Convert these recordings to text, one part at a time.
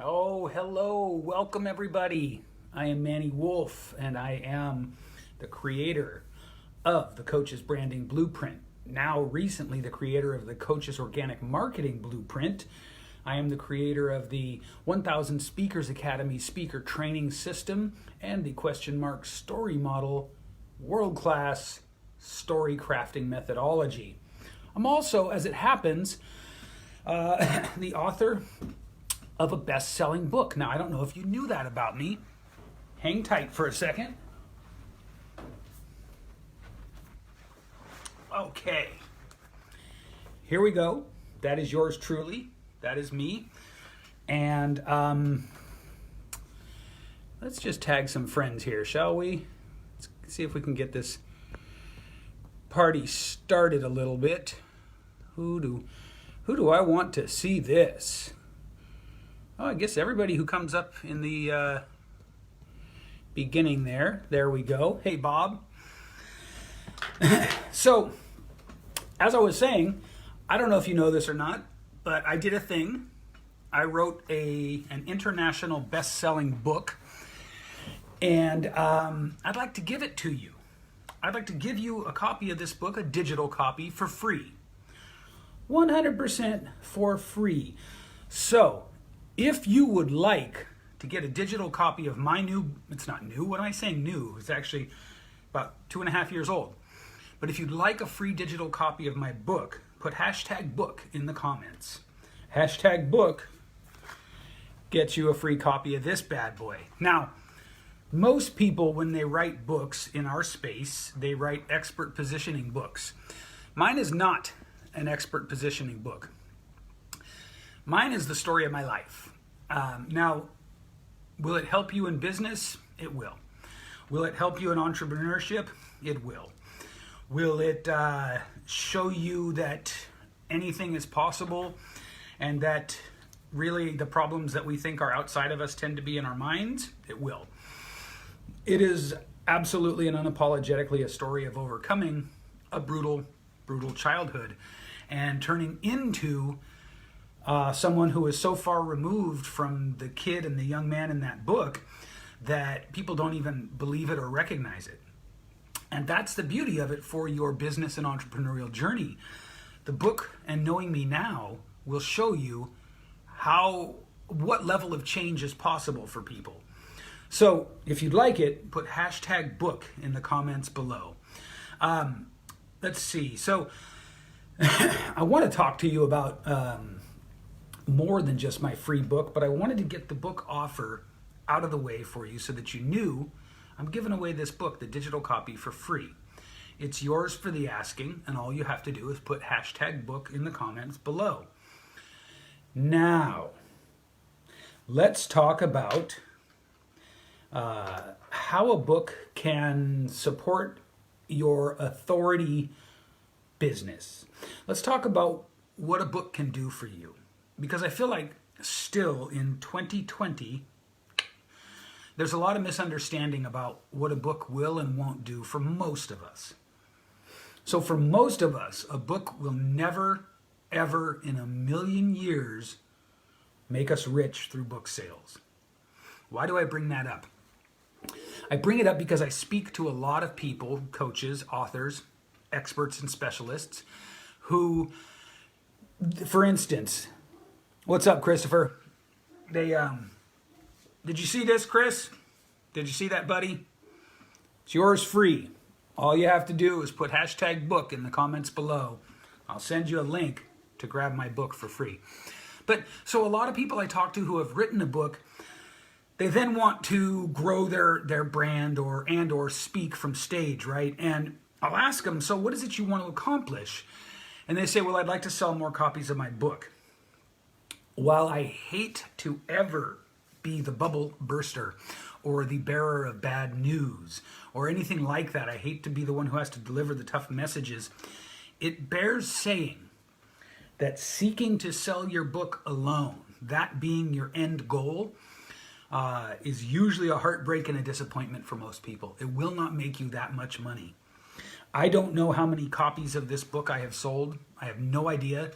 Oh, hello. Welcome, everybody. I am Manny Wolfe, and I am the creator of the Coach's Branding Blueprint. Now, recently, the creator of the Coach's Organic Marketing Blueprint. I am the creator of the 1000 Speakers Academy Speaker Training System and the question mark story model, world-class story crafting methodology. I'm also, as it happens, the author of a best-selling book. Now, I don't know if you knew that about me. Hang tight for a second. Okay. Here we go. That is yours truly. That is me. And let's just tag some friends here, shall we? Let's see if we can get this party started a little bit. Who do I want to see this? Oh, I guess everybody who comes up in the beginning there. There we go. Hey, Bob. So, as I was saying, I don't know if you know this or not, but I did a thing. I wrote an international best-selling book, and I'd like to give it to you. I'd like to give you a copy of this book, a digital copy, for free. 100% for free. So, if you would like to get a digital copy of my new, it's not new, what am I saying new? It's actually about 2.5 years old. But if you'd like a free digital copy of my book, put hashtag book in the comments. Hashtag book gets you a free copy of this bad boy. Now, most people, when they write books in our space, they write expert positioning books. Mine is not an expert positioning book. Mine is the story of my life. Now, will it help you in business? It will. Will it help you in entrepreneurship? It will. Will it show you that anything is possible and that really the problems that we think are outside of us tend to be in our minds? It will. It is absolutely and unapologetically a story of overcoming a brutal childhood and turning into someone who is so far removed from the kid and the young man in that book that people don't even believe it or recognize it. And that's the beauty of it for your business and entrepreneurial journey. The book and Knowing Me Now will show you what level of change is possible for people. So if you'd like it, put hashtag book in the comments below. Let's see. So I want to talk to you about more than just my free book, but I wanted to get the book offer out of the way for you so that you knew I'm giving away this book, the digital copy, for free. It's yours for the asking, and all you have to do is put hashtag book in the comments below. Now, let's talk about how a book can support your authority business. Let's talk about what a book can do for you. Because I feel like still in 2020, there's a lot of misunderstanding about what a book will and won't do for most of us. So for most of us, a book will never, ever in a million years make us rich through book sales. Why do I bring that up? I bring it up because I speak to a lot of people, coaches, authors, experts, and specialists who, for instance, what's up, Christopher? Did you see this, Chris? Did you see that, buddy? It's yours free. All you have to do is put hashtag book in the comments below. I'll send you a link to grab my book for free. But so a lot of people I talk to who have written a book, they then want to grow their brand or speak from stage, right? And I'll ask them, so what is it you want to accomplish? And they say, well, I'd like to sell more copies of my book. While I hate to ever be the bubble burster or the bearer of bad news or anything like that, I hate to be the one who has to deliver the tough messages, it bears saying that seeking to sell your book alone, that being your end goal, is usually a heartbreak and a disappointment for most people. It will not make you that much money. I don't know how many copies of this book I have sold. I have no idea.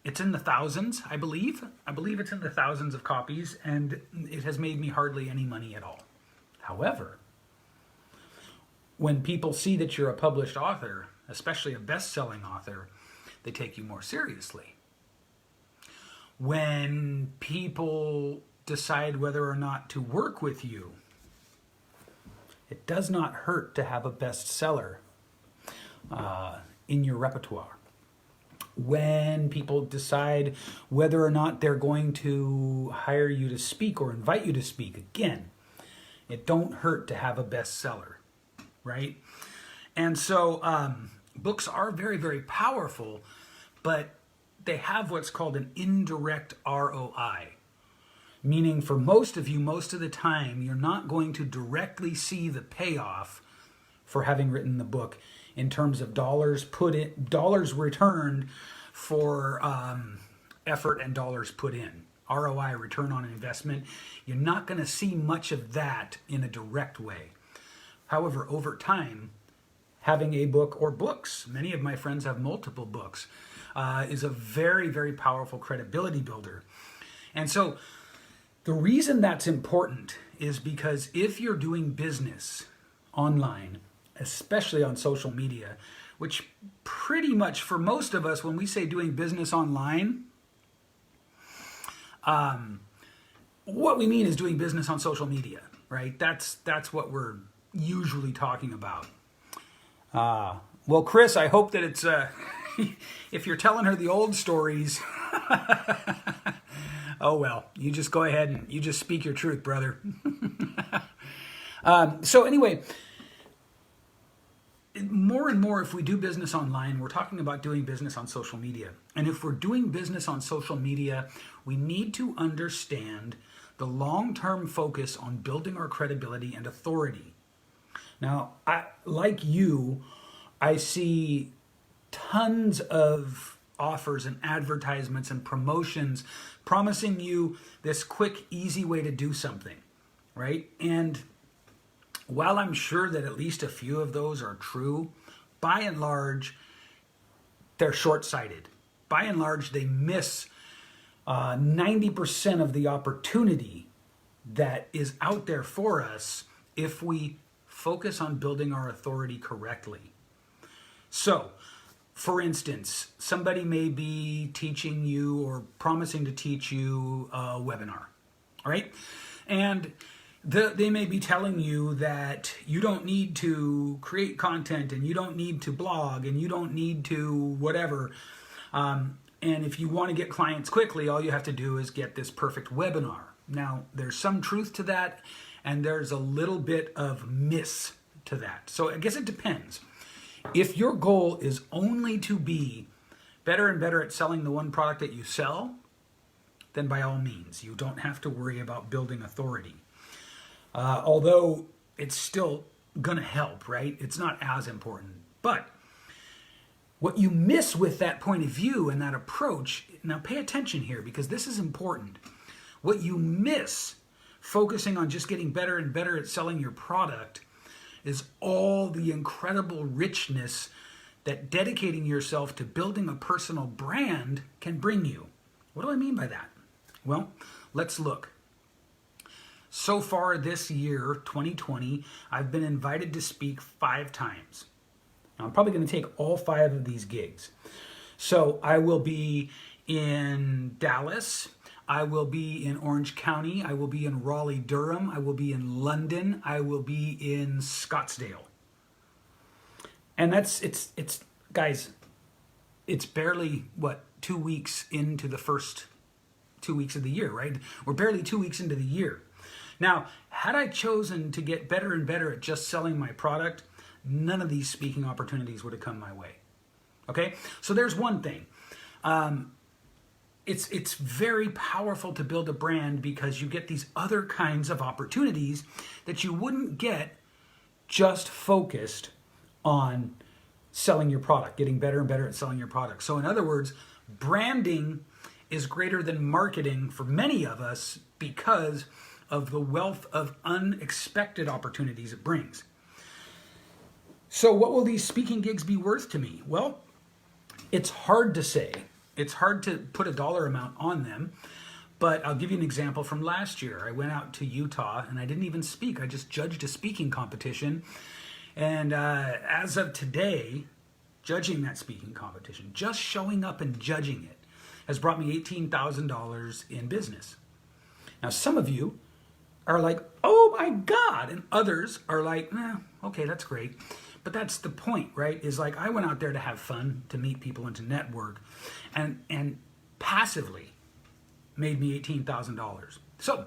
It's in the thousands, I believe. I believe it's in the thousands of copies, and it has made me hardly any money at all. However, when people see that you're a published author, especially a best-selling author, they take you more seriously. When people decide whether or not to work with you, it does not hurt to have a bestseller in your repertoire. When people decide whether or not they're going to hire you to speak or invite you to speak, again, it don't hurt to have a bestseller, right? And so books are very, very powerful, but they have what's called an indirect ROI. Meaning for most of you, most of the time, you're not going to directly see the payoff for having written the book in terms of dollars returned for effort and dollars put in. ROI, return on investment. You're not going to see much of that in a direct way. However, over time, having a book or books, many of my friends have multiple books, is a very, very powerful credibility builder. And so the reason that's important is because if you're doing business online, especially on social media, which pretty much for most of us, when we say doing business online, what we mean is doing business on social media, right? That's what we're usually talking about. Well, Chris, I hope that it's, if you're telling her the old stories, oh well, you just go ahead and you just speak your truth, brother. So anyway, more and more, if we do business online, we're talking about doing business on social media. And if we're doing business on social media, we need to understand the long-term focus on building our credibility and authority. Now, like you, I see tons of offers and advertisements and promotions promising you this quick, easy way to do something, right? And while I'm sure that at least a few of those are true, by and large, they're short-sighted. By and large, they miss 90% of the opportunity that is out there for us if we focus on building our authority correctly. So, for instance, somebody may be teaching you or promising to teach you a webinar, all right? And they may be telling you that you don't need to create content and you don't need to blog and you don't need to whatever. And if you want to get clients quickly, all you have to do is get this perfect webinar. Now, there's some truth to that and there's a little bit of miss to that. So I guess it depends. If your goal is only to be better and better at selling the one product that you sell, then by all means, you don't have to worry about building authority. Although it's still going to help, right? It's not as important. But what you miss with that point of view and that approach, now pay attention here because this is important. What you miss focusing on just getting better and better at selling your product is all the incredible richness that dedicating yourself to building a personal brand can bring you. What do I mean by that? Well, let's look. So far this year, 2020, I've been invited to speak 5 times. Now, I'm probably going to take all 5 of these gigs. So I will be in Dallas. I will be in Orange County. I will be in Raleigh-Durham. I will be in London. I will be in Scottsdale. And it's guys, it's barely, 2 weeks into the first 2 weeks of the year, right? We're barely 2 weeks into the year. Now, had I chosen to get better and better at just selling my product, none of these speaking opportunities would have come my way. Okay? So there's one thing. It's very powerful to build a brand because you get these other kinds of opportunities that you wouldn't get just focused on selling your product, getting better and better at selling your product. So in other words, branding is greater than marketing for many of us because of the wealth of unexpected opportunities it brings. So what will these speaking gigs be worth to me? Well, it's hard to say. It's hard to put a dollar amount on them, but I'll give you an example from last year. I went out to Utah and I didn't even speak. I just judged a speaking competition. And as of today, judging that speaking competition, just showing up and judging it, has brought me $18,000 in business. Now, some of you are like, oh my God. And others are like, okay, that's great. But that's the point, right? Is like, I went out there to have fun, to meet people and to network, and passively made me $18,000. So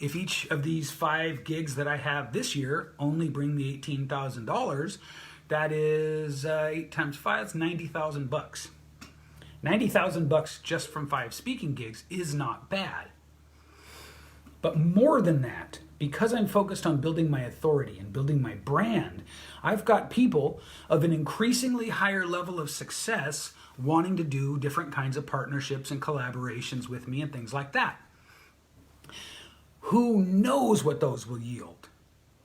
if each of these 5 gigs that I have this year only bring me $18,000, that is 8 times 5, it's $90,000 bucks. $90,000 just from 5 speaking gigs is not bad. But more than that, because I'm focused on building my authority and building my brand, I've got people of an increasingly higher level of success wanting to do different kinds of partnerships and collaborations with me and things like that. Who knows what those will yield,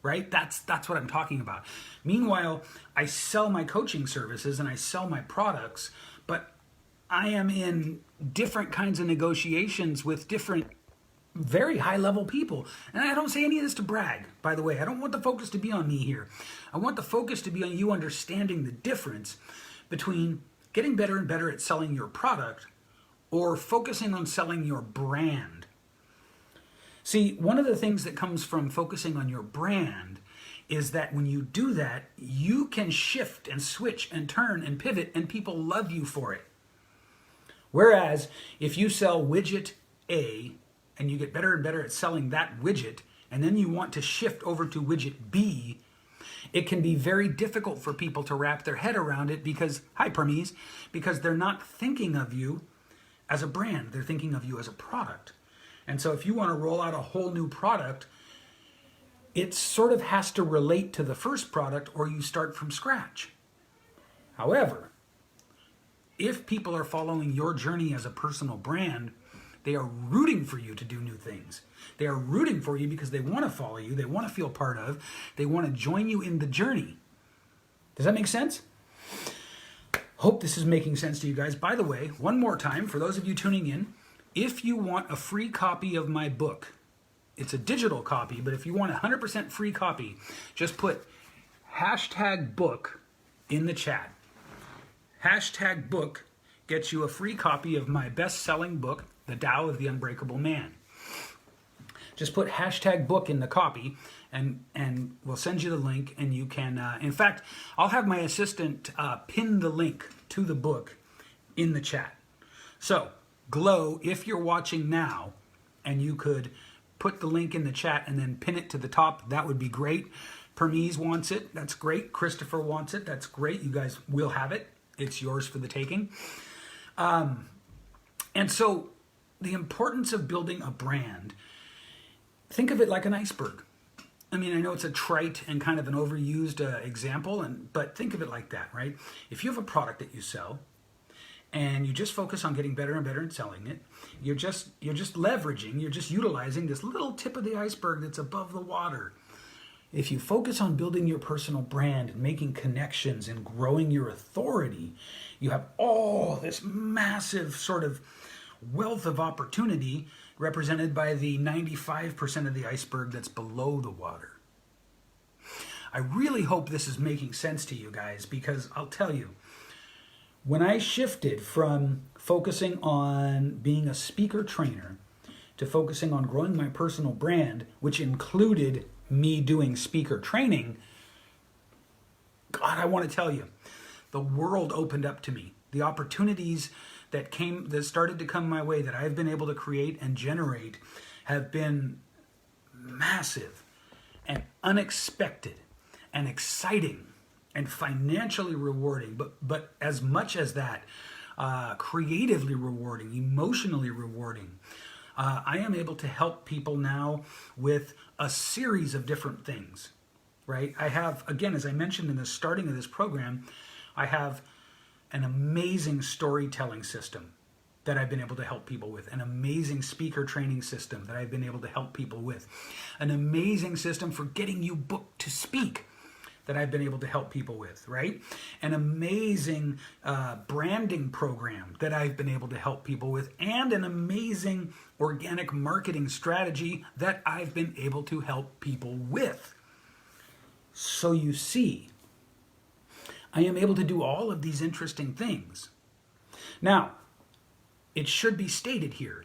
right? That's what I'm talking about. Meanwhile, I sell my coaching services and I sell my products, but I am in different kinds of negotiations with different very high level people. And I don't say any of this to brag, by the way. I don't want the focus to be on me here. I want the focus to be on you understanding the difference between getting better and better at selling your product or focusing on selling your brand. See, one of the things that comes from focusing on your brand is that when you do that, you can shift and switch and turn and pivot and people love you for it. Whereas if you sell widget A and you get better and better at selling that widget, and then you want to shift over to widget B, it can be very difficult for people to wrap their head around it because, hi Permise, because they're not thinking of you as a brand, they're thinking of you as a product. And so if you want to roll out a whole new product, it sort of has to relate to the first product or you start from scratch. However, if people are following your journey as a personal brand, they are rooting for you to do new things. They are rooting for you because they want to follow you, they want to feel part of, they want to join you in the journey. Does that make sense? Hope this is making sense to you guys. By the way, one more time, for those of you tuning in, if you want a free copy of my book, it's a digital copy, but if you want a 100% free copy, just put #book in the chat. #book gets you a free copy of my best-selling book, The Tao of the Unbreakable Man. Just put #book in the copy and we'll send you the link and you can, in fact, I'll have my assistant pin the link to the book in the chat. So, Glow, if you're watching now and you could put the link in the chat and then pin it to the top, that would be great. Permise wants it, that's great. Christopher wants it, that's great. You guys will have it. It's yours for the taking. And so the importance of building a brand, think of it like an iceberg. I mean, I know it's a trite and kind of an overused example, but think of it like that, right? If you have a product that you sell and you just focus on getting better and better at selling it, you're just leveraging, you're just utilizing this little tip of the iceberg that's above the water. If you focus on building your personal brand and making connections and growing your authority, you have all this massive sort of wealth of opportunity represented by the 95% of the iceberg that's below the water. I really hope this is making sense to you guys, because I'll tell you, when I shifted from focusing on being a speaker trainer to focusing on growing my personal brand, which included me doing speaker training, God, I want to tell you, the world opened up to me. The opportunities that started to come my way that I've been able to create and generate have been massive and unexpected and exciting and financially rewarding, but as much as that, creatively rewarding, emotionally rewarding. I am able to help people now with a series of different things, right? I have, again, as I mentioned in the starting of this program, I have an amazing storytelling system that I've been able to help people with, an amazing speaker training system that I've been able to help people with, an amazing system for getting you booked to speak that I've been able to help people with, right? An amazing branding program that I've been able to help people with, and an amazing organic marketing strategy that I've been able to help people with. So you see, I am able to do all of these interesting things. Now, it should be stated here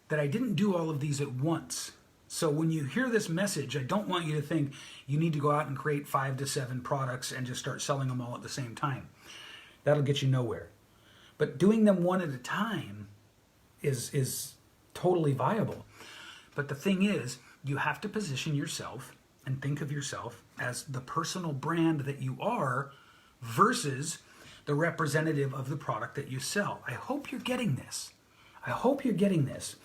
that I didn't do all of these at once. So when you hear this message, I don't want you to think you need to go out and create 5 to 7 products and just start selling them all at the same time. That'll get you nowhere. But doing them one at a time is totally viable. But the thing is, you have to position yourself and think of yourself as the personal brand that you are versus the representative of the product that you sell. I hope you're getting this. I hope you're getting this.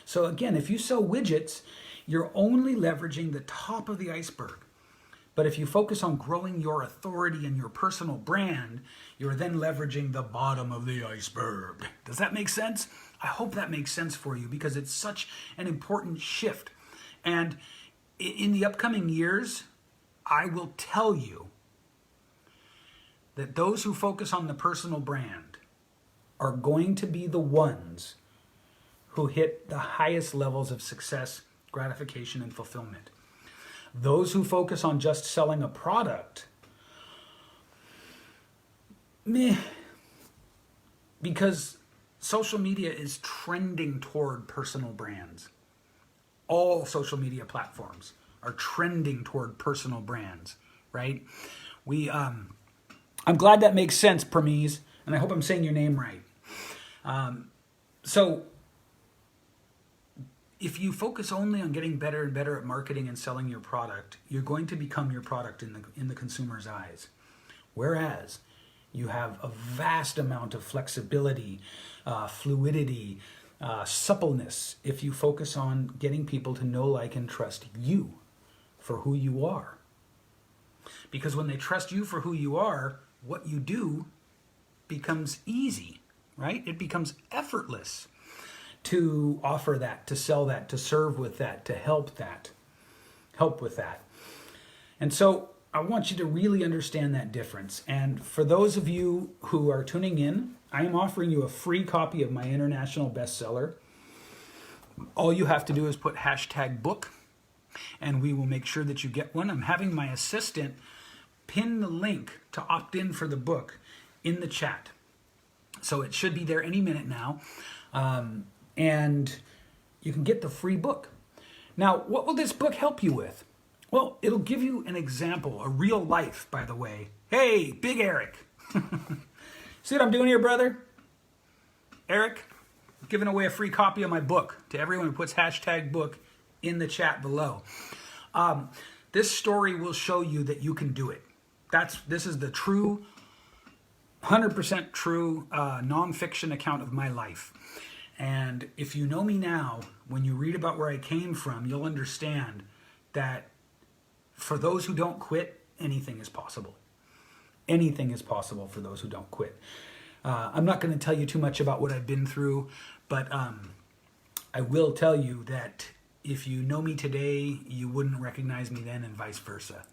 So again, if you sell widgets, you're only leveraging the top of the iceberg. But if you focus on growing your authority and your personal brand, you're then leveraging the bottom of the iceberg. Does that make sense? I hope that makes sense for you, because it's such an important shift. And in the upcoming years, I will tell you that those who focus on the personal brand are going to be the ones who hit the highest levels of success, gratification, and fulfillment. Those who focus on just selling a product, because social media is trending toward personal brands. All social media platforms are trending toward personal brands, right? I'm glad that makes sense, Permise, and I hope I'm saying your name right. So if you focus only on getting better and better at marketing and selling your product, you're going to become your product in the consumer's eyes. Whereas you have a vast amount of flexibility, fluidity, suppleness if you focus on getting people to know, like, and trust you for who you are. Because when they trust you for who you are, what you do becomes easy, right? It becomes effortless to offer that, to sell that, to serve with that, to help with that. And so I want you to really understand that difference. And for those of you who are tuning in, I am offering you a free copy of my international bestseller. All you have to do is put #book, and we will make sure that you get one. I'm having my assistant pin the link to opt in for the book in the chat. So it should be there any minute now. And you can get the free book. Now, what will this book help you with? Well, it'll give you an example, a real life, by the way. Hey, Big Eric. See what I'm doing here, brother? Eric, I'm giving away a free copy of my book to everyone who puts #book in the chat below. This story will show you that you can do it. This is the true, 100% true nonfiction account of my life. And if you know me now, when you read about where I came from, you'll understand that for those who don't quit, anything is possible. Anything is possible for those who don't quit. I'm not going to tell you too much about what I've been through, but I will tell you that if you know me today, you wouldn't recognize me then, and vice versa.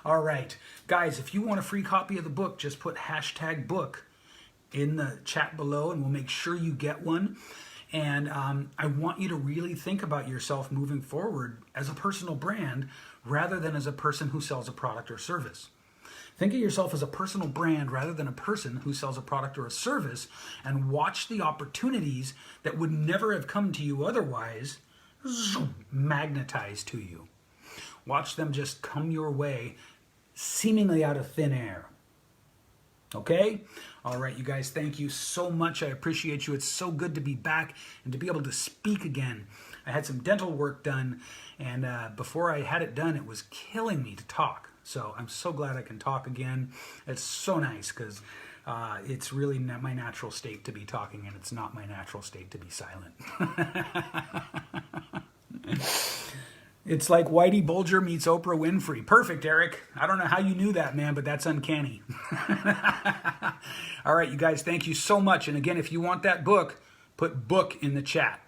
All right, guys, if you want a free copy of the book, just put #book in the chat below, and we'll make sure you get one. And I want you to really think about yourself moving forward as a personal brand rather than as a person who sells a product or service. Think of yourself as a personal brand rather than a person who sells a product or a service, and watch the opportunities that would never have come to you otherwise magnetize to you. Watch them just come your way seemingly out of thin air. Okay? All right, you guys, thank you so much. I appreciate you. It's so good to be back and to be able to speak again. I had some dental work done, and before I had it done, it was killing me to talk. So I'm so glad I can talk again. It's so nice because it's really not my natural state to be talking, and it's not my natural state to be silent. It's like Whitey Bulger meets Oprah Winfrey. Perfect, Eric. I don't know how you knew that, man, but that's uncanny. All right, you guys, thank you so much. And again, if you want that book, put book in the chat.